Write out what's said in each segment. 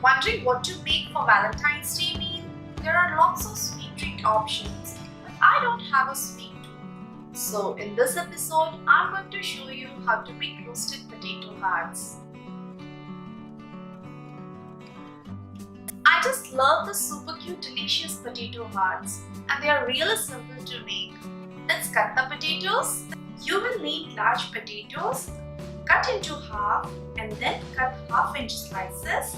Wondering what to make for Valentine's Day meal? There are lots of sweet treat options, but I don't have a sweet tooth. So in this episode, I'm going to show you how to make roasted potato hearts. I just love the super cute delicious potato hearts, and they are really simple to make. Let's cut the potatoes. You will need large potatoes, cut into half and then cut half-inch slices.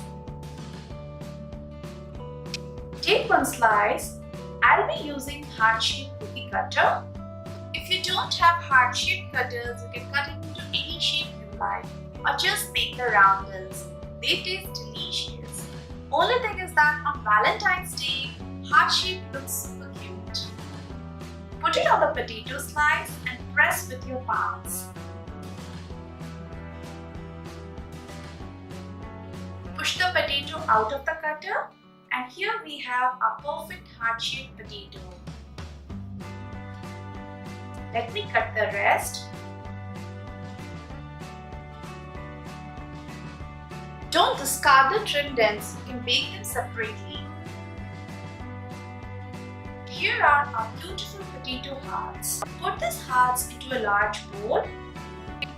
Take one slice. I'll be using heart-shaped cookie cutter. If you don't have heart-shaped cutters, you can cut it into any shape you like, or just make the roundels. They taste delicious. Only thing is that on Valentine's Day, heart-shaped looks super cute. Put it on the potato slice and press with your palms. Push the potato out of the cutter, and here we have a perfect heart-shaped potato. Let me cut the rest. Don't discard the trimmed ends, you can bake them separately. Here are our beautiful potato hearts. Put these hearts into a large bowl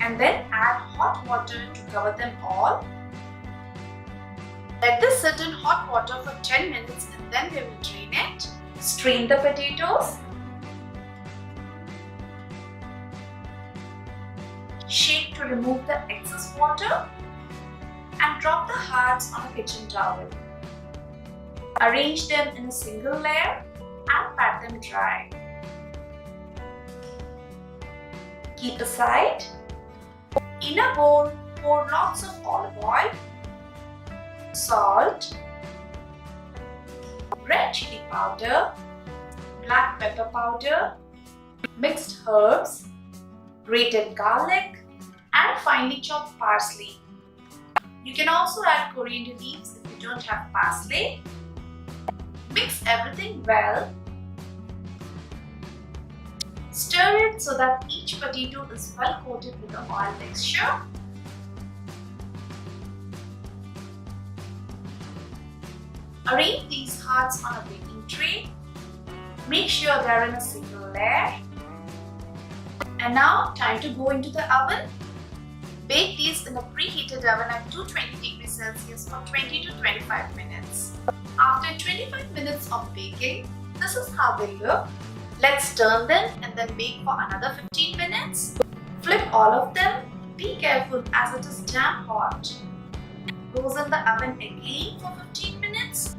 and then add hot water to cover them all. Let this sit in hot water for 10 minutes and then we will drain it. Strain the potatoes. Shake to remove the excess water and drop the hearts on a kitchen towel. Arrange them in a single layer and pat them dry. Keep aside. In a bowl, pour lots of olive oil, salt, red chili powder, black pepper powder, mixed herbs, grated garlic, and finely chopped parsley. You can also add coriander leaves if you don't have parsley. Mix everything well. Stir it so that each potato is well coated with the oil mixture. Arrange these hearts on a baking tray. Make sure they are in a single layer. And now, time to go into the oven. Bake these in a preheated oven at 220 degrees Celsius for 20 to 25 minutes. After 25 minutes of baking, this is how they look. Let's turn them and then bake for another 15 minutes. Flip all of them. Be careful as it is damn hot. Goes in the oven again for 15 minutes.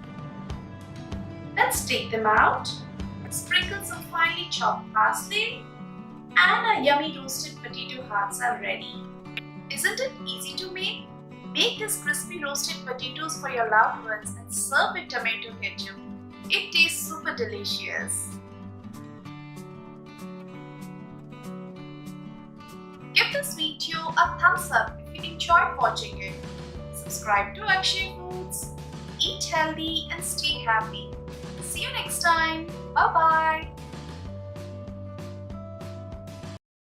Let's take them out. Sprinkle some finely chopped parsley, and our yummy roasted potato hearts are ready. Isn't it easy to make? Make these crispy roasted potatoes for your loved ones and serve with tomato ketchup. It tastes super delicious. Give this video a thumbs up if you enjoyed watching it. Subscribe to Akshay Foods. Eat healthy and stay happy. See you next time. Bye bye.